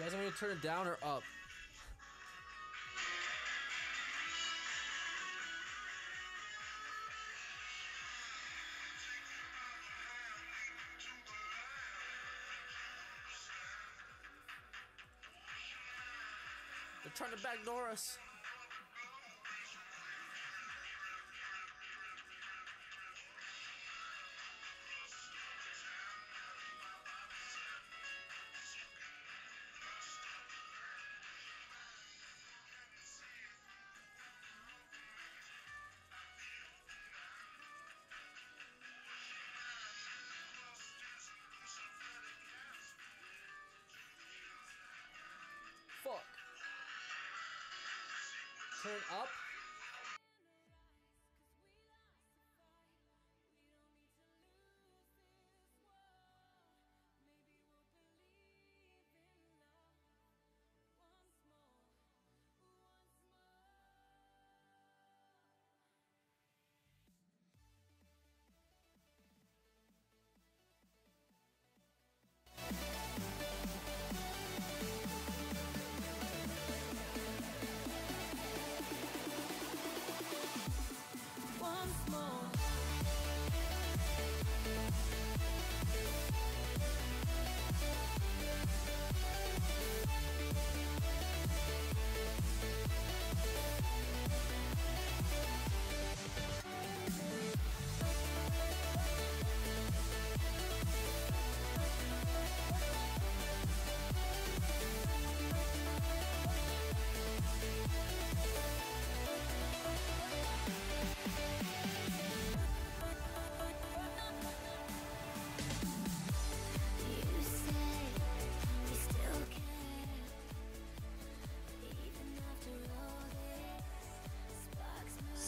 You guys want me to turn it down or up? They're trying to backdoor us. Fuck. Turn up.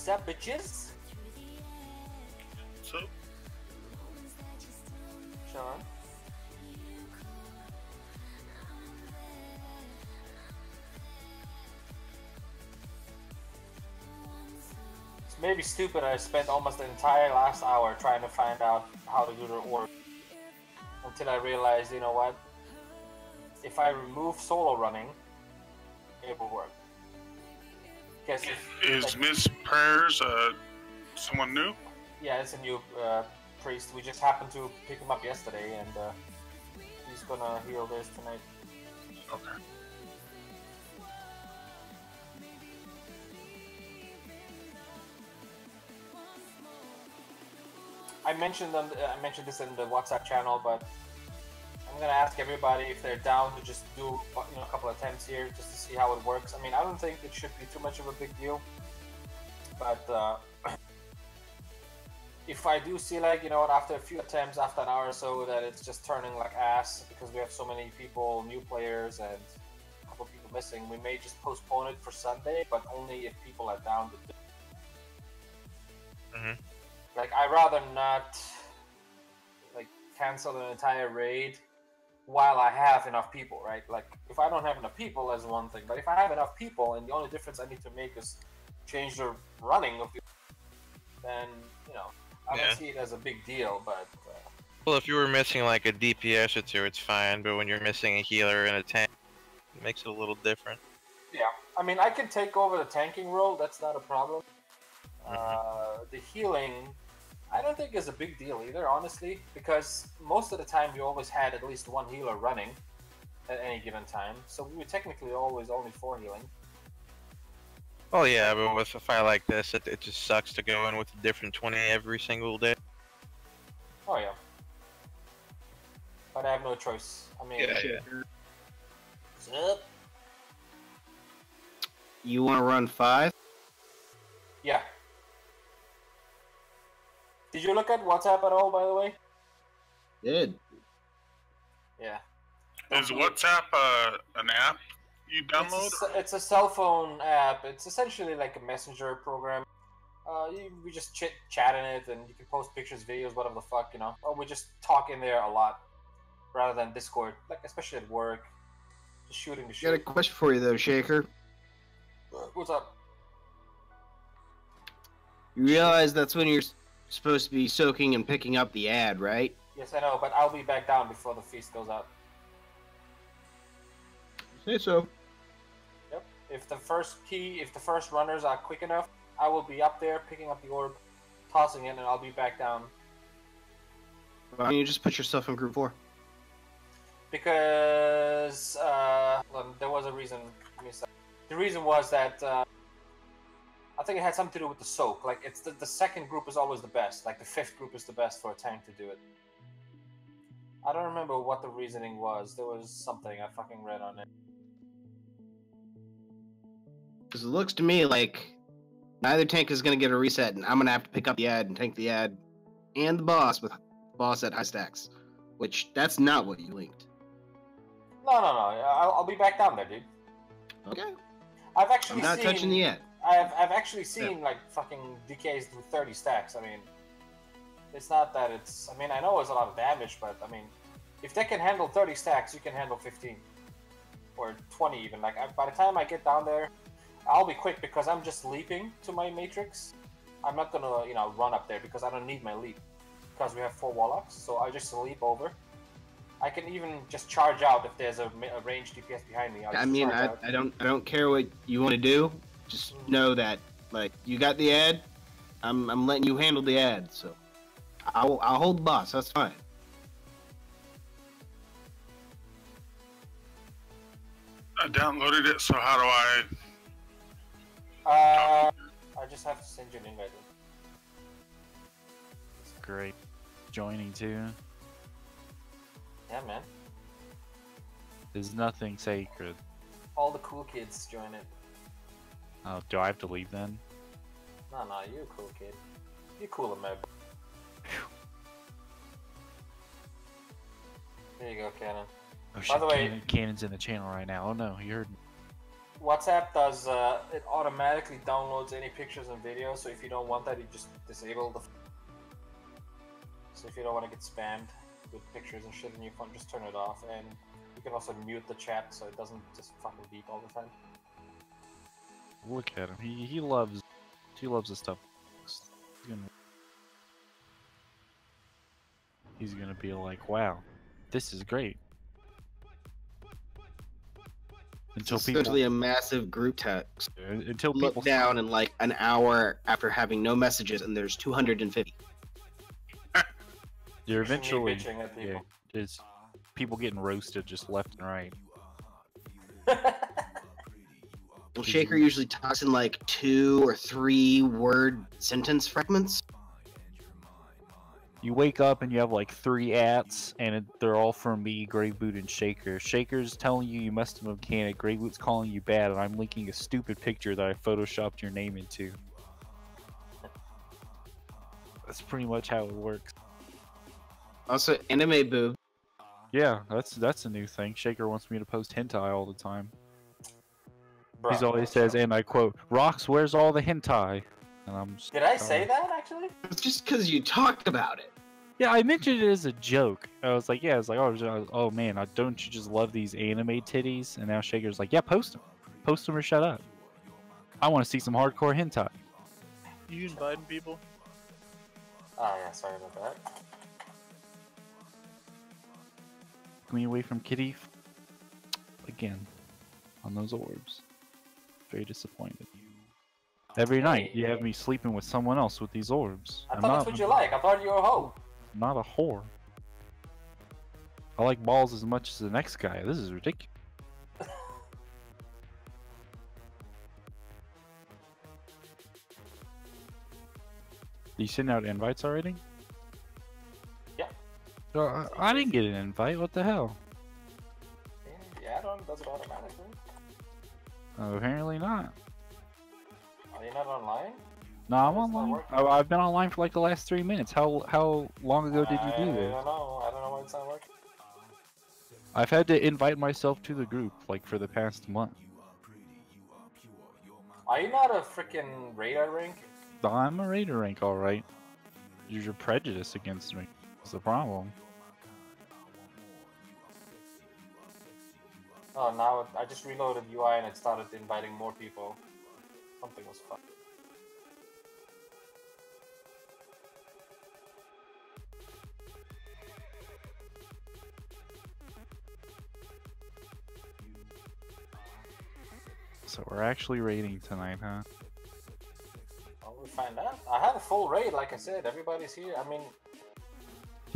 What's up, bitches? So, Sean? It's maybe stupid I spent almost the entire last hour trying to find out how to do the org. Until I realized, you know what? If I remove solo running, it will work. Guess is Miss Prayers someone new? Yeah, it's a new priest. We just happened to pick him up yesterday, and he's gonna heal this tonight. Okay. I mentioned this in the WhatsApp channel, but I'm gonna ask everybody if they're down to just do a couple of attempts here just to see how it works. I mean, I don't think it should be too much of a big deal, but if I do see, like, after a few attempts, after an hour or so, that it's just turning like ass because we have so many people, new players, and a couple of people missing, we may just postpone it for Sunday, but only if people are down to do it. Mm-hmm. Like, I'd rather not like cancel an entire raid while I have enough people, right? Like, if I don't have enough people, that's one thing. But if I have enough people and the only difference I need to make is change the running of the, then I don't see it as a big deal. But well, if you were missing like a DPS or two, it's fine. But when you're missing a healer and a tank, it makes it a little different. Yeah, I mean, I can take over the tanking role. That's not a problem. The healing, I don't think is a big deal either, honestly, because most of the time we always had at least one healer running at any given time, so we were technically always only 4 healing. Oh yeah, but with a fight like this, it just sucks to go in with a different 20 every single day. Oh yeah. But I have no choice. I mean, Yeah. What's up? You want to run 5? Yeah. Did you look at WhatsApp at all, by the way? Did. Yeah. Is WhatsApp an app you download? It's a cell phone app. It's essentially like a messenger program. We just chat in it, and you can post pictures, videos, whatever the fuck, Or we just talk in there a lot, rather than Discord, like especially at work. Just shooting the shit. Got a question for you though, Shaker. What's up? You realize that's when you're supposed to be soaking and picking up the ad, right? Yes, I know, but I'll be back down before the feast goes out. Say so. Yep. If the first runners are quick enough, I will be up there picking up the orb, tossing it, and I'll be back down. Why don't you just put yourself in group 4? Because well, there was a reason. The reason was that I think it had something to do with the soak. Like it's the second group is always the best. Like the 5th group is the best for a tank to do it. I don't remember what the reasoning was. There was something I fucking read on it. Because it looks to me like neither tank is going to get a reset, and I'm going to have to pick up the ad and tank the ad and the boss with boss at high stacks. Which, that's not what you linked. No. I'll be back down there, dude. Okay. I've actually I'm not seen, touching the ad. I've actually seen like fucking DKs do 30 stacks. I mean, it's not that it's. I mean, I know it's a lot of damage, but I mean, if they can handle 30 stacks, you can handle 15 or 20 even. Like by the time I get down there, I'll be quick because I'm just leaping to my matrix. I'm not gonna run up there because I don't need my leap because we have 4 warlocks. So I just leap over. I can even just charge out if there's a ranged DPS behind me. I mean, I don't care what you want to do. Just know that, like, you got the ad. I'm letting you handle the ad, so I'll hold the boss. That's fine. I downloaded it, so how do I just have to send you an invite. Great. Joining too. Yeah, man. There's nothing sacred. All the cool kids join it. Oh, do I have to leave then? No, you're a cool kid. You're cooler, man. There you go, Cannon. Oh By shit, the way, Cannon's in the channel right now. Oh no, you heard me. WhatsApp does, it automatically downloads any pictures and videos, so if you don't want that, you just disable the... So if you don't want to get spammed with pictures and shit in your phone, just turn it off, and you can also mute the chat so it doesn't just fucking beep all the time. Look at him. He loves the stuff. He's gonna be like, wow, this is great. Until It's essentially a massive group text. Until Look people down in like an hour after having no messages, and there's 250. You're eventually, bitching at people. yeah, it's people getting roasted just left and right. Well, Shaker usually talks in like 2 or 3 word sentence fragments. You wake up and you have like 3 ats, and they're all from me, Grey Boot, and Shaker. Shaker's telling you messed up a mechanic, Grey Boot's calling you bad, and I'm linking a stupid picture that I photoshopped your name into. That's pretty much how it works. Also, anime boob. Yeah, that's a new thing. Shaker wants me to post hentai all the time. Bruh, He always says, and I quote, "Rox, where's all the hentai?" And I'm just, Did I say that, actually? It's just because you talked about it. Yeah, I mentioned it as a joke. I was like, yeah, it's like, oh man, don't you just love these anime titties? And now Shaker's like, yeah, post them or shut up. I want to see some hardcore hentai. You inviting people? Oh, yeah, sorry about that. Get me away from Kitty again on those orbs. Very disappointed. Every night you have me sleeping with someone else with these orbs. I thought that's what you like. I thought you were a hoe. I'm not a whore. I like balls as much as the next guy. This is ridiculous. You send out invites already? Yeah. I didn't get an invite. What the hell? Yeah, it does it automatically. Apparently not. Are you not online? No, I'm It's not online. working. I've been online for like the last 3 minutes. How long ago did you do I this? don't know. I don't know why it's not working. I've had to invite myself to the group like for the past month. Are you not a freaking radar rank? I'm a raider rank, alright. Use your prejudice against me. That's the problem. Oh, now I just reloaded UI and it started inviting more people. Something was fucked. So we're actually raiding tonight, huh? Well, we'll find out. I have a full raid, like I said. Everybody's here. I mean,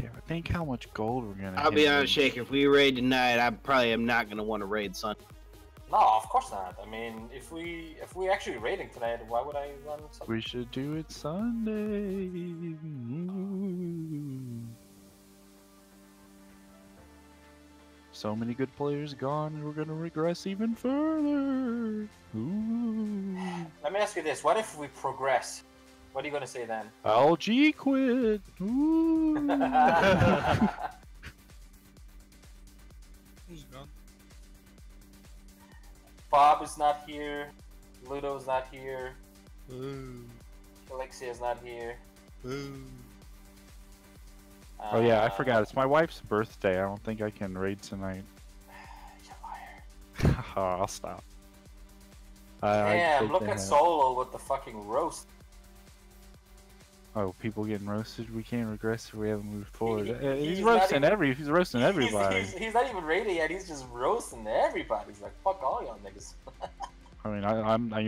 Yeah, but think how much gold we're gonna I'll hit be in. honest, Shake. If we raid tonight, I probably am not gonna want to raid Sunday. no, of course not. I mean, if we actually raiding tonight, why would I run something? We should do it Sunday. Ooh. So many good players gone, and we're gonna regress even further. Ooh. Let me ask you this: what if we progress? What are you gonna say then? LG quit. Ooh. Who's gone? Bob is not here. Ludo's not here. Ooh. Alexia's not here. Ooh. Oh yeah, I forgot. It's my wife's birthday. I don't think I can raid tonight. You liar. I'll stop. Damn, take look the at hint. Solo with the fucking roast. Oh, people getting roasted. We can't regress if we haven't moved forward. He's He's not roasting even- He's roasting everybody. He's not even raiding yet. He's just roasting everybody. He's like, fuck all y'all niggas. I mean,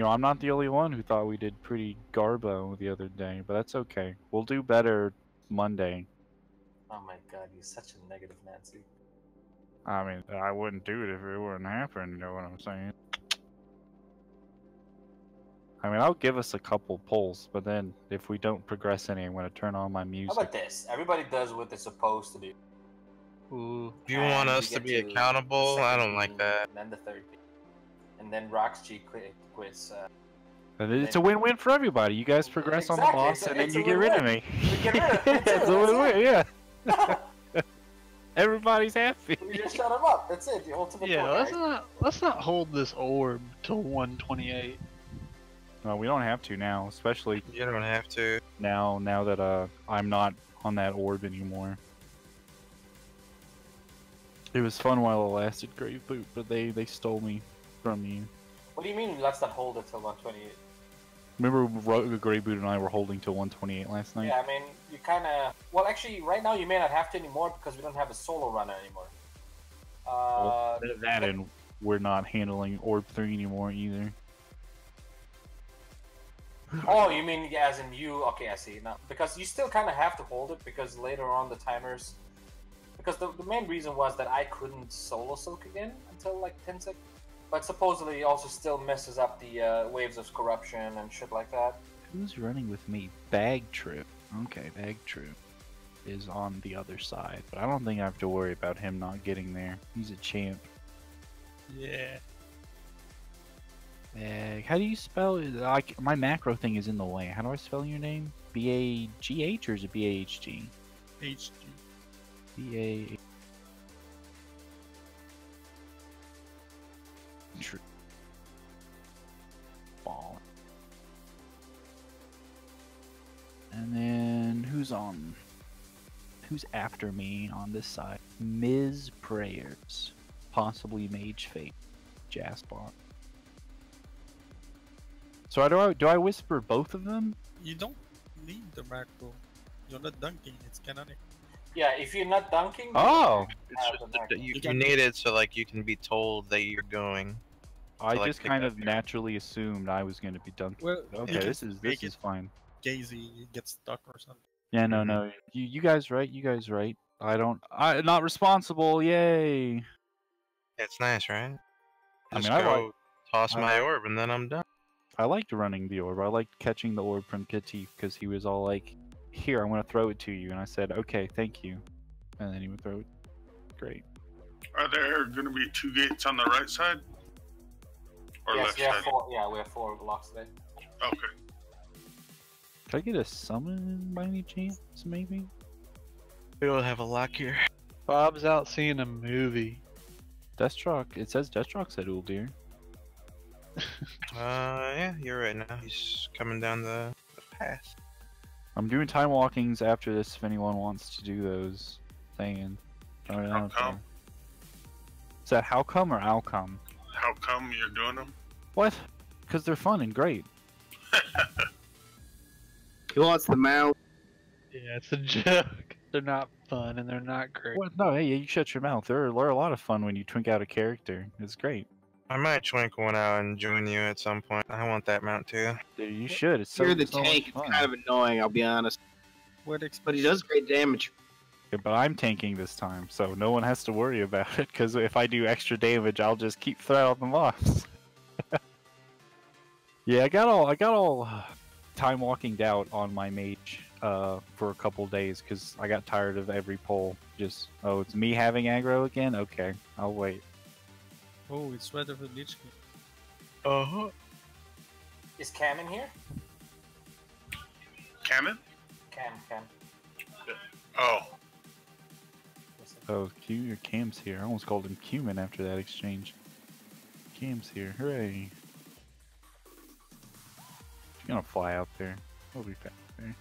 I'm not the only one who thought we did pretty garbo the other day, but that's okay. We'll do better Monday. Oh my god, you're such a negative Nancy. I mean, I wouldn't do it if it wouldn't happen. You know what I'm saying? I mean, I'll give us a couple polls, but then if we don't progress any, I'm gonna turn on my How music. about this? Everybody does what they're supposed to do. Ooh. If you And want we us to get be the accountable, I second don't like team, that. And then the third team. And then Rox G quits. And it's a win-win for everybody. You guys progress on the Exactly, boss, it's a- and then it's you a get rid of win-win. me. We get rid of me too, That's a that's win-win, yeah. Everybody's happy. We just shut him up. That's it. The ultimate Yeah, goal, let's not hold this orb till 128. No, we don't have to now, especially You don't have to. now that I'm not on that orb anymore. It was fun while it lasted, Grave Boot, but they stole me from you. What do you mean let's not hold it till 128? Remember, Grave Boot and I were holding till 128 last night. Yeah, I mean, you kind of... Well, actually, right now you may not have to anymore because we don't have a solo runner anymore. Well, that and we're not handling Orb 3 anymore either. Oh, you mean as in you? Okay, I see. Now, because you still kind of have to hold it because later on the timers... Because the main reason was that I couldn't solo soak again until like 10 seconds. But supposedly it also still messes up the waves of corruption and shit like that. Who's running with me? Bag Trip. Okay, Bag Trip is on the other side, but I don't think I have to worry about him not getting there. He's a champ. Yeah. Bag. How do you spell it? Like, my macro thing is in the way. How do I spell your name? B-A-G-H or is it B-A-H-G? HG. B-A... True. Ball. And then who's on? Who's after me on this side? Ms. Prayers, possibly Mage Fate, Jaspot. So do I whisper both of them? You don't need the macro. You're not dunking. It's canonic. Yeah, if you're not dunking... you Oh, It's have just the that macro. you need it so like you can be told that you're going. I like, just pick kind up of your- naturally assumed I was going to be dunking. Well, Okay, you can this make is it fine. Gazy gets stuck or something. Yeah, no, Mhm. no. You guys right. You guys right. I not responsible. Yay. It's nice, right? I Just mean, I go like- toss I my like- orb and then I'm done. I liked running the orb. I liked catching the orb from Katif because he was all like, "Here, I'm gonna throw it to you," and I said, "Okay, thank you," and then he would throw it. Great. Are there going to be 2 gates on the right side? Or Yes, left we have side? 4. Yeah, we have 4 blocks today. Okay. Could I get a summon by any chance? Maybe. We don't have a lock here. Bob's out seeing a movie. Deathstroke. It says Deathstroke's at Uldir. Yeah, you're right now. He's coming down the path. I'm doing time walkings after this if anyone wants to do those. Saying. Throw it How out come? there. Is that how come or I'll come? How come you're doing them? What? Because they're fun and great. He wants the mount. Yeah, it's a joke. They're not fun and they're not great. What? No, hey, you shut your mouth. They're a lot of fun when you twink out a character. It's great. I might twinkle one out and join you at some point. I want that mount too. Dude, you should. It's If you're so, the so tank, much it's fun. kind of annoying, I'll be honest. What But he does great damage. Yeah, but I'm tanking this time, so no one has to worry about it. Because if I do extra damage, I'll just keep throwing them off. Yeah, I got all time walking out on my mage for a couple days because I got tired of every pull. Just it's me having aggro again. Okay, I'll wait. Oh, it's right over Lich King. Uh-huh. Is Cam in here? Cannon? Cam. Oh, Oh, Cam's here. I almost called him Cumin after that exchange. Cam's here. Hooray! She's gonna fly out there. We'll be fast there.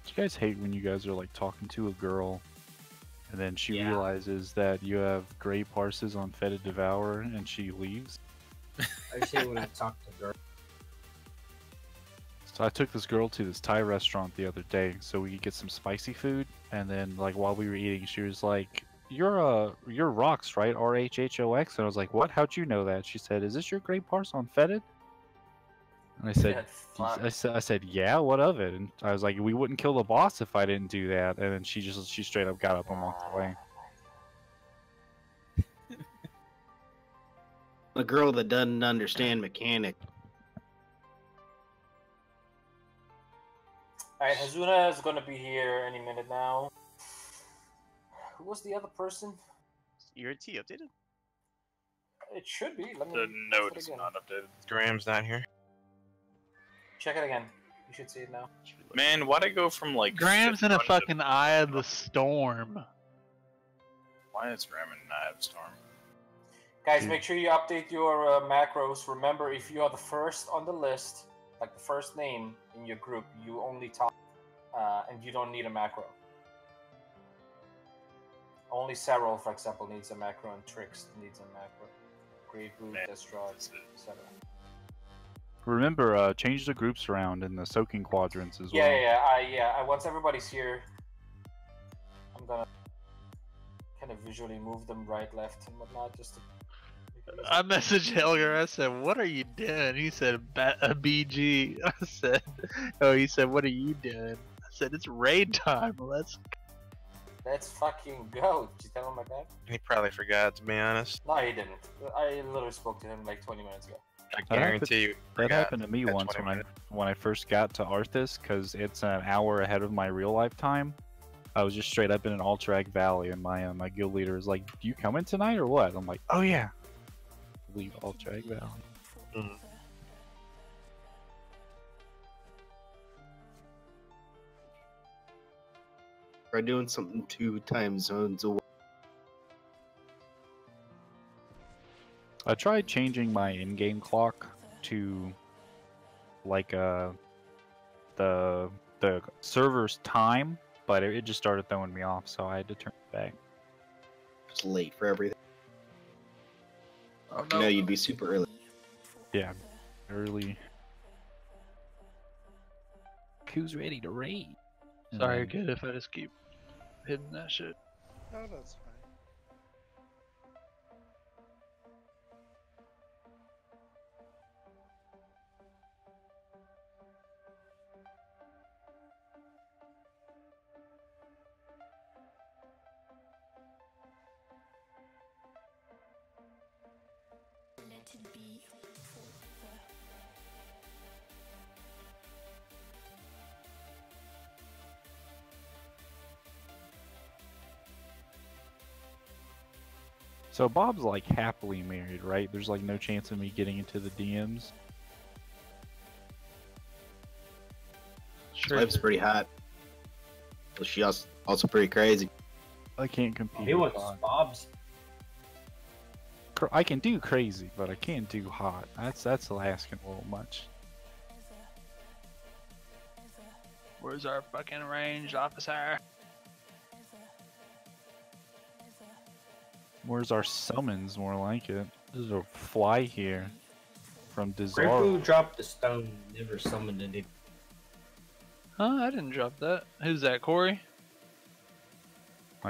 Do you guys hate when you guys are like talking to a girl and then she Yeah. realizes that you have gray parses on Fetid Devourer and she leaves? I say when I talk to girls. So I took this girl to this Thai restaurant the other day so we could get some spicy food, and then like while we were eating, she was like, you're Rox, right? RHHOX. And I was like, what? How'd you know that? She said, is this your gray parse on Fetid? And I said, Yeah, fuck. I said, yeah, what of it? And I was like, we wouldn't kill the boss if I didn't do that. And then she straight up got up and walked away. A girl that doesn't understand mechanic. Alright, Hazuna is gonna be here any minute now. Who was the other person? ERT updated? It should be. Let me the check note it is again. not updated. Graham's not here. Check it again. You should see it now. Man, why'd I go from like... Graham's in a 51 to- fucking eye of the storm. Why is Graham in Eye of the Storm? Guys, Hmm. make sure you update your macros. Remember, if you are the first on the list, like the first name in your group, you only talk, and you don't need a macro. Only Serral, for example, needs a macro, and Trix needs a macro. Great Boot, Man, Destrod, this is- etc. Remember, change the groups around in the soaking quadrants as well. Yeah. Once everybody's here, I'm gonna kind of visually move them right, left, and whatnot, just to. make it easy. I messaged Helger. I said, "What are you doing?" He said, "A BG." I said, "Oh." He said, "What are you doing?" I said, "It's raid time. Let's." Let's fucking go. Did you tell him like that? He probably forgot, to be honest. No, he didn't. I literally spoke to him like 20 minutes ago. I That guarantee you. That forgot happened to me that once 20 minutes. when I first got to Arthas, because it's an hour ahead of my real life time. I was just straight up in an Ultrag Valley, and my guild leader was like, "You coming tonight or what?" I'm like, "Oh yeah." Leave Ultrag Valley. Mhm. Try doing something 2 time zones away. I tried changing my in-game clock to like the server's time, but it just started throwing me off, so I had to turn it back. It's late for everything. Oh You know you'd be super early. Yeah, early. Who's ready to raid? Sorry, And then- kid, if I just keep hitting that shit. No, that's fine. So Bob's like happily married, right? There's like no chance of me getting into the DMs. Sure. Life's pretty hot. But she also pretty crazy. I can't compete. He with wants Bob. Bob's. I can do crazy, but I can't do hot. That's asking a little much. Where's our fucking ranged officer? Where's our summons? More like it. There's a fly here from Great Dizar. Boo dropped the stone, never summoned any. Huh? I didn't drop that. Who's that, Corey?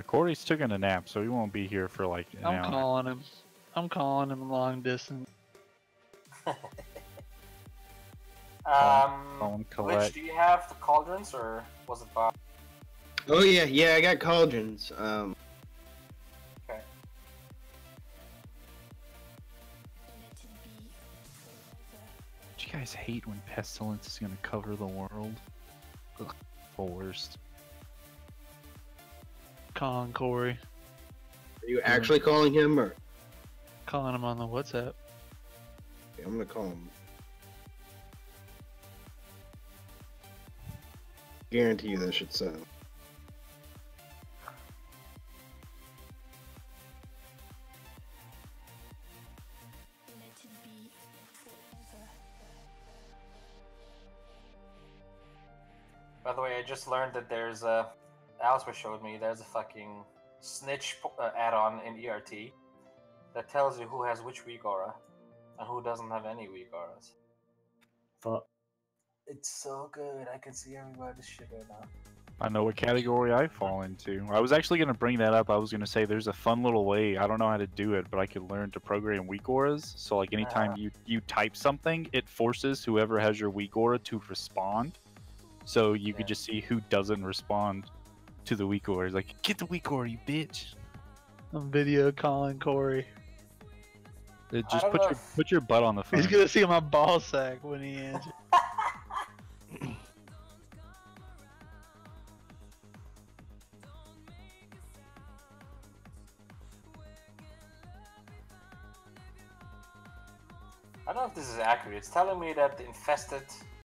Corey's taking a nap, so he won't be here for like an I'm hour. calling him. I'm calling him long distance. Colin Which Collette. do you have the cauldrons or was it Bob? Oh yeah, I got cauldrons. Okay. Do you guys hate when pestilence is gonna cover the world? Ugh, the worst. Calling Corey. Are you actually calling him, or Calling him on the WhatsApp. I'm gonna call him? Guarantee you that shit sound. By the way, I just learned that there's a. Alistair showed me there's a fucking snitch add-on in ERT that tells you who has which weak aura and who doesn't have any weak auras. Fuck. It's so good. I can see everybody's shit right now. I know what category I fall into. I was actually going to bring that up. I was going to say there's a fun little way. I don't know how to do it, but I could learn to program weak auras. So like anytime you type something, it forces whoever has your weak aura to respond. So you could just see who doesn't respond to the weak aura. Like, get the weak aura, you bitch. I'm video calling Corey. Just put your butt on the phone. He's gonna see my ball sack when he answers. I don't know if this is accurate. It's telling me that the infested